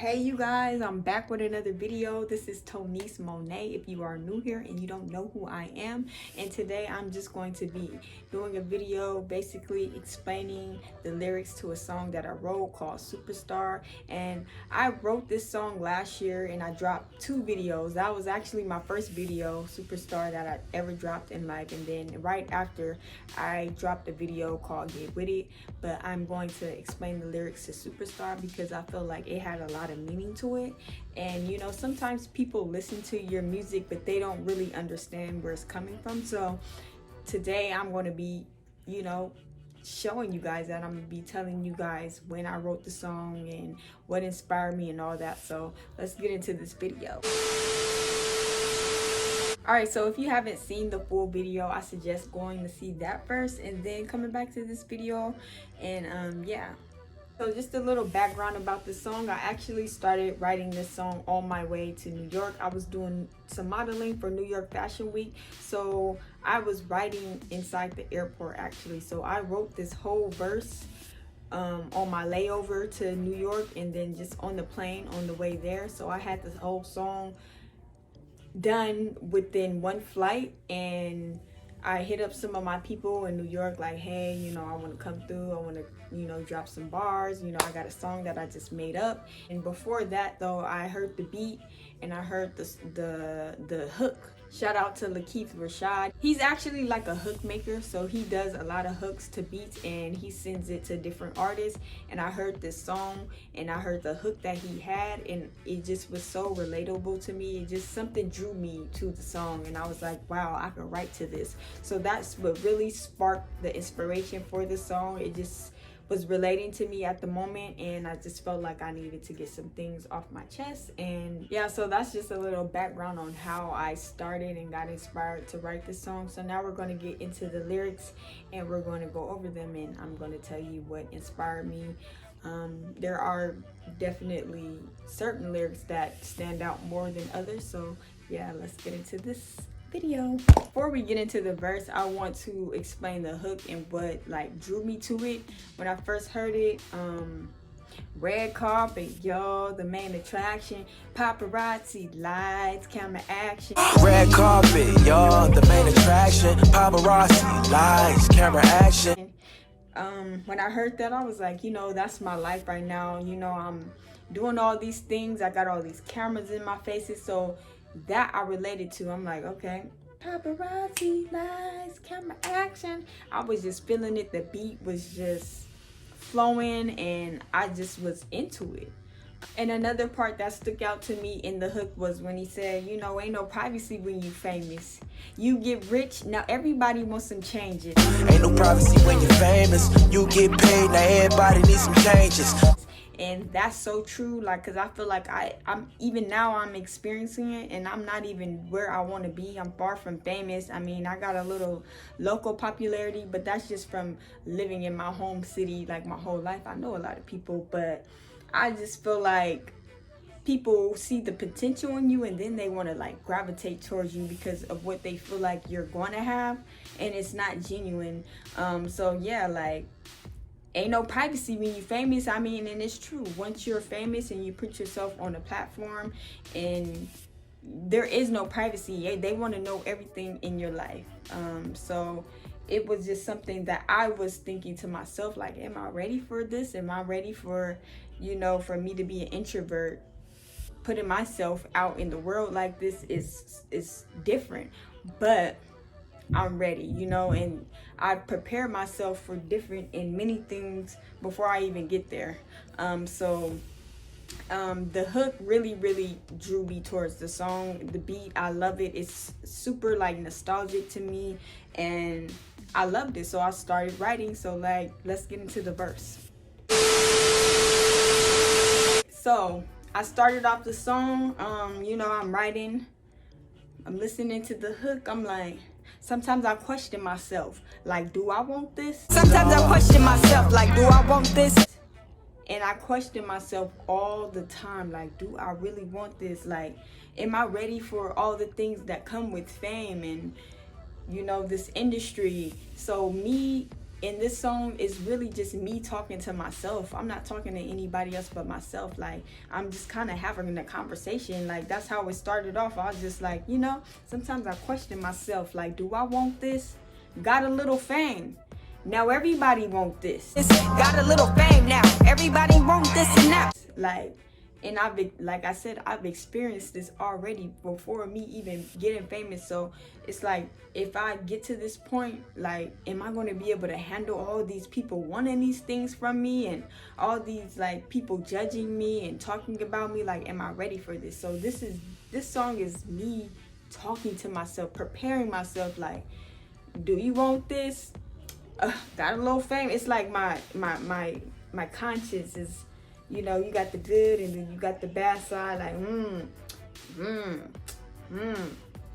Hey you guys, I'm back with another video. This is Tonice Mon'a if you are new here and you don't know who I am. And today I'm just going to be doing a video basically explaining the lyrics to a song that I wrote called Superstar. And I wrote this song last year and I dropped 2 videos. That was actually my first video, Superstar, that I ever dropped in life. And then right after I dropped a video called Get With It. But I'm going to explain the lyrics to Superstar because I feel like it had a lot of meaning to it. And you know, sometimes people listen to your music but they don't really understand where it's coming from. So today I'm going to be, you know, showing you guys that. I'm going to be telling you guys when I wrote the song and what inspired me and all that. So let's get into this video. Alright, so if you haven't seen the full video, I suggest going to see that first and then coming back to this video. And yeah, so just a little background about this song. I actually started writing this song on my way to New York. I was doing some modeling for New York Fashion Week, so I was writing inside the airport actually. So I wrote this whole verse on my layover to New York and then just on the plane on the way there. So I had this whole song done within one flight, and I hit up some of my people in New York like, hey, you know, I want to come through, I want to, you know, drop some bars, you know, I got a song that I just made up. And before that though, I heard the beat and I heard the hook. Shout out to Lakeith Rashad. He's actually like a hook maker, so he does a lot of hooks to beats and he sends it to different artists. And I heard this song and I heard the hook that he had and it just was so relatable to me. It just something drew me to the song and I was like, wow, I can write to this. So that's what really sparked the inspiration for the song. It just was relating to me at the moment and I just felt like I needed to get some things off my chest. And yeah, so that's just a little background on how I started and got inspired to write this song. So now we're going to get into the lyrics and we're going to go over them and I'm going to tell you what inspired me. There are definitely certain lyrics that stand out more than others, so yeah, let's get into this video. Before we get into the verse, I want to explain the hook and what like drew me to it. When I first heard it, red carpet, y'all, the main attraction, paparazzi, lights, camera action. Red carpet, y'all, the main attraction, paparazzi, lights, camera action. When I heard that, I was like, you know, that's my life right now. You know, I'm doing all these things, I got all these cameras in my faces, so that I related to. I'm like, okay, paparazzi, lights, camera action. I was just feeling it. The beat was just flowing and I just was into it. And another part that stuck out to me in the hook was when he said, you know, ain't no privacy when you famous. You get rich, now everybody wants some changes. Ain't no privacy when you're famous. You get paid, now everybody needs some changes. And that's so true, like, because I feel like I'm even now I'm experiencing it and I'm not even where I want to be. I'm far from famous. I mean, I got a little local popularity, but that's just from living in my home city like my whole life. I know a lot of people, but I just feel like people see the potential in you and then they want to like gravitate towards you because of what they feel like you're going to have, and it's not genuine. So yeah, like, ain't no privacy when you're famous. I mean, and it's true. Once you're famous and you put yourself on a platform, and there is no privacy. They want to know everything in your life. So it was just something that I was thinking to myself, like, am I ready for this? Am I ready for, you know, for me to be an introvert? Putting myself out in the world like this is different, but I'm ready, you know, and I prepare myself for different and many things before I even get there. So the hook really drew me towards the song. The beat, I love it. It's super like nostalgic to me and I loved it, so I started writing. So like, let's get into the verse. So I started off the song, you know, I'm writing, I'm listening to the hook, I'm like, sometimes I question myself, like, do I want this? Sometimes I question myself, like, do I want this? And I question myself all the time, like, do I really want this? Like, am I ready for all the things that come with fame and, you know, this industry? So me And this song is really just me talking to myself. I'm not talking to anybody else but myself. Like, I'm just kind of having a conversation. Like, that's how it started off. I was just like, you know, sometimes I question myself, like, do I want this? Got a little fame, now everybody want this. Got a little fame, now everybody want this and that. Like, and like I said, I've experienced this already before me even getting famous. So it's like, if I get to this point, like, am I going to be able to handle all these people wanting these things from me, and all these like people judging me and talking about me? Like, am I ready for this? So this song is me talking to myself, preparing myself. Like, do you want this? Got a little fame. It's like my conscience is, you know, you got the good and then you got the bad side, like,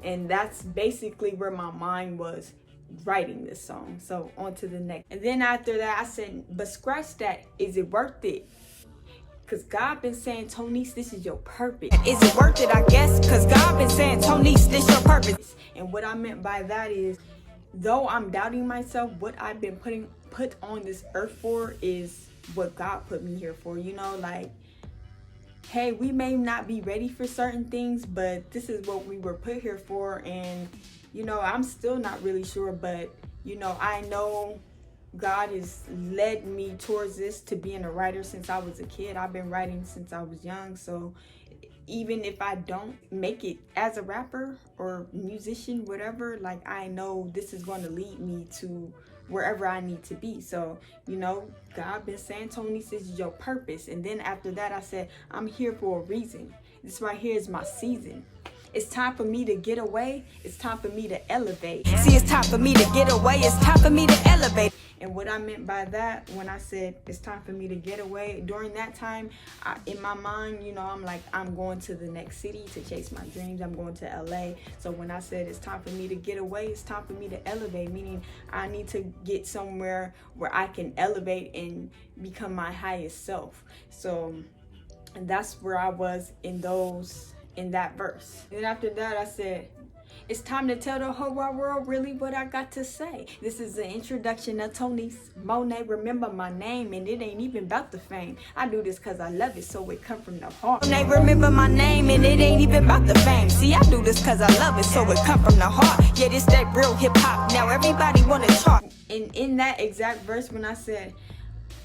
and that's basically where my mind was writing this song. So on to the next. And then after that, I said, but scratch that, is it worth it? Cause God been saying, Tonice, this is your purpose. Is it worth it, I guess? Cause God been saying, Tonice, this your purpose. And what I meant by that is, though I'm doubting myself, what I've been put on this earth for is what God put me here for. You know, like, hey, we may not be ready for certain things, but this is what we were put here for. And, you know, I'm still not really sure, but, you know, I know God has led me towards this, to being a writer since I was a kid. I've been writing since I was young. So even if I don't make it as a rapper or musician, whatever, like, I know this is going to lead me to wherever I need to be. So, you know, God been saying, Tonice, this is your purpose. And then after that, I said, I'm here for a reason. This right here is my season. It's time for me to get away. It's time for me to elevate. See, it's time for me to get away. It's time for me to elevate. And what I meant by that, when I said it's time for me to get away, during that time, in my mind, you know, I'm like, I'm going to the next city to chase my dreams. I'm going to LA. So when I said it's time for me to get away, it's time for me to elevate, meaning I need to get somewhere where I can elevate and become my highest self. So that's where I was in that verse. And after that, I said, it's time to tell the whole wide world really what I got to say. This is the introduction of Tonice Mon'a. Remember my name, and it ain't even about the fame. I do this cause I love it, so it come from the heart. They remember my name, and it ain't even about the fame. See, I do this cause I love it, so it come from the heart. Yeah, this that real hip hop. Now everybody wanna chart. And in that exact verse, when I said,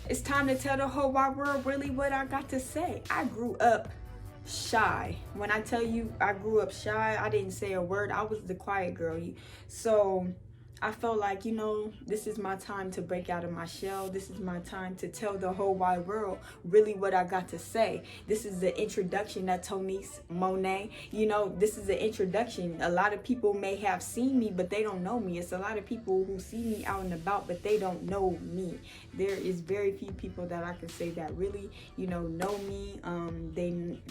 it's time to tell the whole wide world really what I got to say, I grew up shy. When I tell you I grew up shy, I didn't say a word. I was the quiet girl. So I felt like, you know, this is my time to break out of my shell. This is my time to tell the whole wide world really what I got to say. This is the introduction of Tonice Mon'a. You know, this is the introduction. A lot of people may have seen me, but they don't know me. It's a lot of people who see me out and about, but they don't know me. There is very few people that I can say that really, you know me.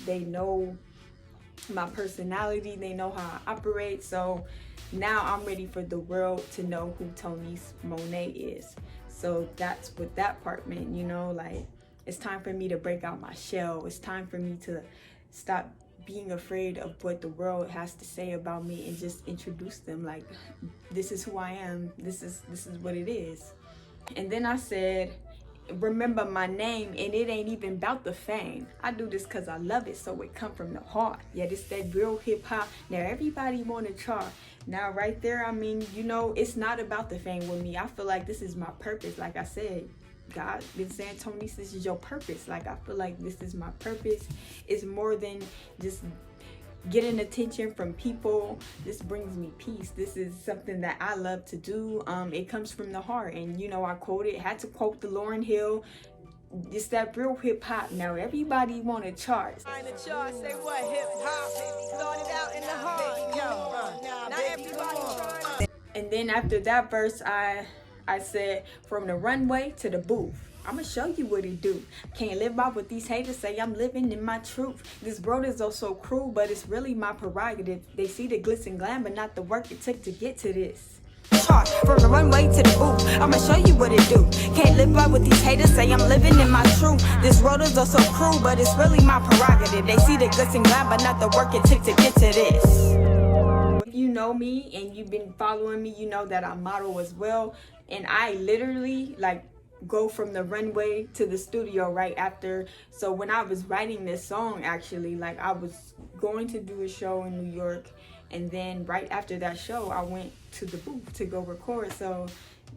They know my personality. They know how I operate. So now I'm ready for the world to know who Tonice Mon'a is. So that's what that part meant, you know, like, it's time for me to break out my shell. It's time for me to stop being afraid of what the world has to say about me and just introduce them. Like, this is who I am. This is what it is. And then I said, remember my name, and it ain't even about the fame. I do this cause I love it, so it come from the heart. Yeah, this that real hip hop. Now everybody wanna chart. Now right there, I mean, you know, it's not about the fame with me. I feel like this is my purpose. Like I said, God been saying, Tonice, this is your purpose. Like, I feel like this is my purpose. It's more than just getting attention from people. This brings me peace. This is something that I love to do. It comes from the heart. And, you know, I had to quote the Lauryn Hill. It's that real hip hop. Now everybody want to chart. Say what? Hip hop started out in the heart. Now everybody. And then after that verse, I said, from the runway to the booth, I'ma show you what it do. Can't live by what these haters say. I'm living in my truth. This world is oh so cruel, but it's really my prerogative. They see the glitz and glam, but not the work it took to get to this. From the runway to the booth, I'ma show you what it do. Can't live by what these haters say. I'm living in my truth. This world is oh so cruel, but it's really my prerogative. They see the glitz and glam, but not the work it took to get to this. If you know me and you've been following me, you know that I model as well. And I literally like go from the runway to the studio right after. So when I was writing this song, actually, like I was going to do a show in New York, and then right after that show I went to the booth to go record. So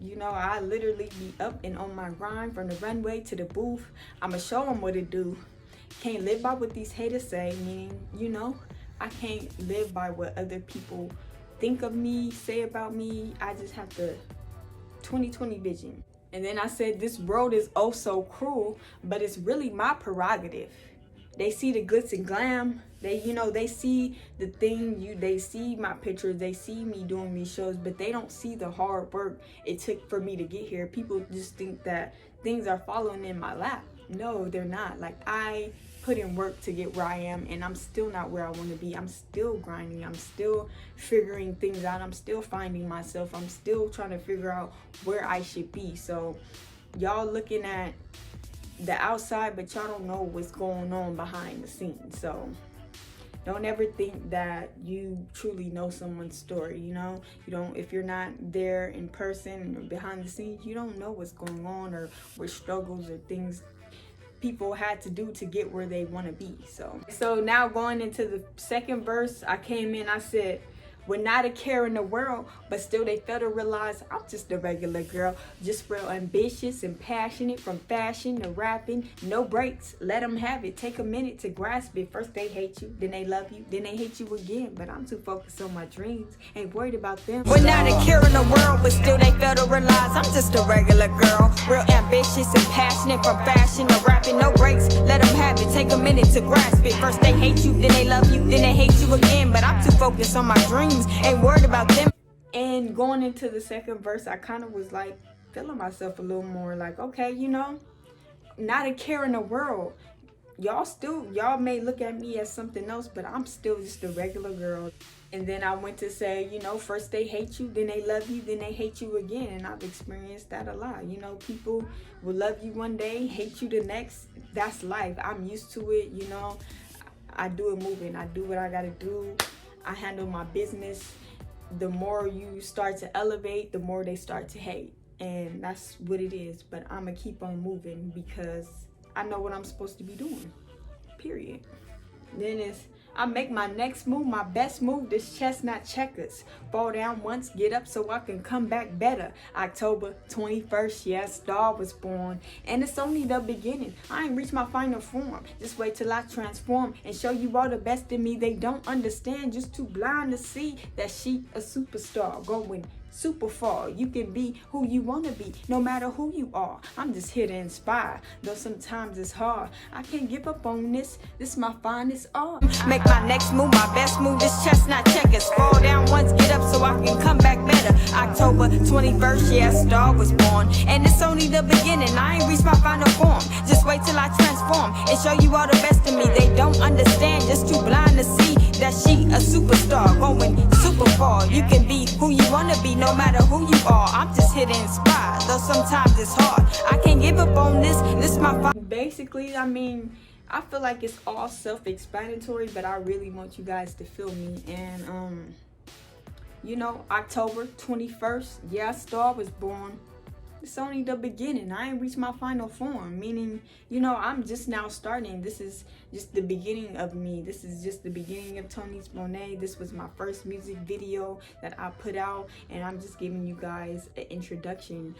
you know, I literally be up and on my grind from the runway to the booth. I'ma show them what to do. Can't live by what these haters say, meaning, you know, I can't live by what other people think of me, say about me. I just have to 2020 vision. And then I said, this world is oh so cruel, but it's really my prerogative. They see the glitz and glam. They, you know, they see the thing, they see my pictures, they see me doing these shows, but they don't see the hard work it took for me to get here. People just think that things are falling in my lap. No, they're not. Like, I put in work to get where I am, and I'm still not where I want to be. I'm still grinding. I'm still figuring things out. I'm still finding myself. I'm still trying to figure out where I should be. So y'all looking at the outside, but y'all don't know what's going on behind the scenes. So don't ever think that you truly know someone's story. You know, you don't, if you're not there in person or behind the scenes, you don't know what's going on or what struggles or things people had to do to get where they want to be. So now going into the second verse, I came in, I said, we're not a care in the world, but still they fail to realize I'm just a regular girl, just real ambitious and passionate, from fashion to rapping, no breaks, let them have it, take a minute to grasp it. First they hate you, then they love you, then they hate you again, but I'm too focused on my dreams, ain't worried about them. We're not a care in the world, but still they fail to realize I'm just a regular girl, real ambitious and passionate, from fashion to rapping, no breaks, let them have it, take a minute to grasp it. First they hate you, then they love you, then they hate you again, but I'm too focused on my dreams, ain't worried about them. And going into the second verse, I kind of was like feeling myself a little more like, okay, you know, not a care in the world. Y'all may look at me as something else, but I'm still just a regular girl. And then I went to say, you know, first they hate you, then they love you, then they hate you again. And I've experienced that a lot. You know, people will love you one day, hate you the next. That's life. I'm used to it, you know. I do it moving. I do what I gotta do. I handle my business. The more you start to elevate, the more they start to hate. And that's what it is. But I'm going to keep on moving because I know what I'm supposed to be doing. Period. Then I make my next move, my best move, this chestnut checkers. Fall down once, get up so I can come back better. October 21st, yes, star was born. And it's only the beginning. I ain't reached my final form. Just wait till I transform and show you all the best in me. They don't understand, just too blind to see that she a superstar going super far. You can be who you want to be, no matter who you are. I'm just here to inspire, though sometimes it's hard. I can't give up on this. This my finest art. Make my next move, my best move, this chestnut checkers. Fall down once, get up so I can come back better. October 21st, yeah, star was born. And it's only the beginning, I ain't reached my final form. Just wait till I transform and show you all the best in me. They don't understand, just too blind to see that she a superstar, going super far. You can be who you want to be, no matter who you are. I'm just here to inspire, though sometimes it's hard. I can't give up on this my basically, I mean, I feel like it's all self-explanatory, but I really want you guys to feel me. And you know, October 21st, yeah, star was born. It's only the beginning. I ain't reached my final form, meaning, you know, I'm just now starting. This is just the beginning of me. This is just the beginning of Tonice Mon'a. This was my first music video that I put out, and I'm just giving you guys an introduction.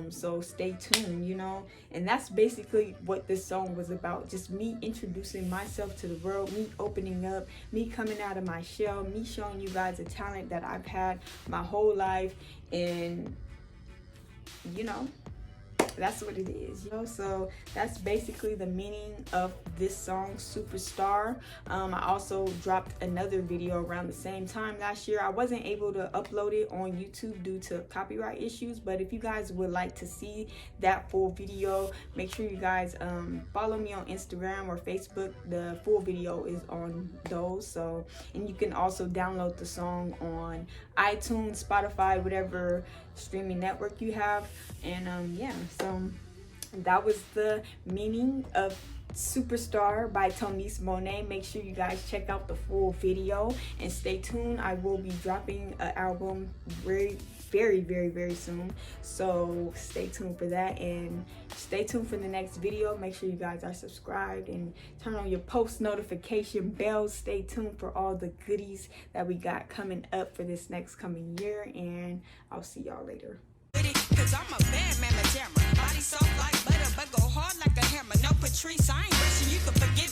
So stay tuned, you know. And that's basically what this song was about. Just me introducing myself to the world, me opening up, me coming out of my shell, me showing you guys a talent that I've had my whole life. And you know, that's what it is, you know. So that's basically the meaning of this song, Superstar. I also dropped another video around the same time last year. I wasn't able to upload it on YouTube due to copyright issues, but if you guys would like to see that full video, make sure you guys follow me on Instagram or Facebook. The full video is on those. So, and you can also download the song on iTunes, Spotify, whatever streaming network you have. And yeah, so that was the meaning of Superstar by Tonice Mon'a. Make sure you guys check out the full video and stay tuned. I will be dropping an album very soon, so stay tuned for that, and stay tuned for the next video. Make sure you guys are subscribed and turn on your post notification bells. Stay tuned for all the goodies that we got coming up for this next coming year, and I'll see y'all later. Cause I'm a bad mamma jammer. Body soft like butter, but go hard like a hammer. No Patrice, I ain't rushing, you can forget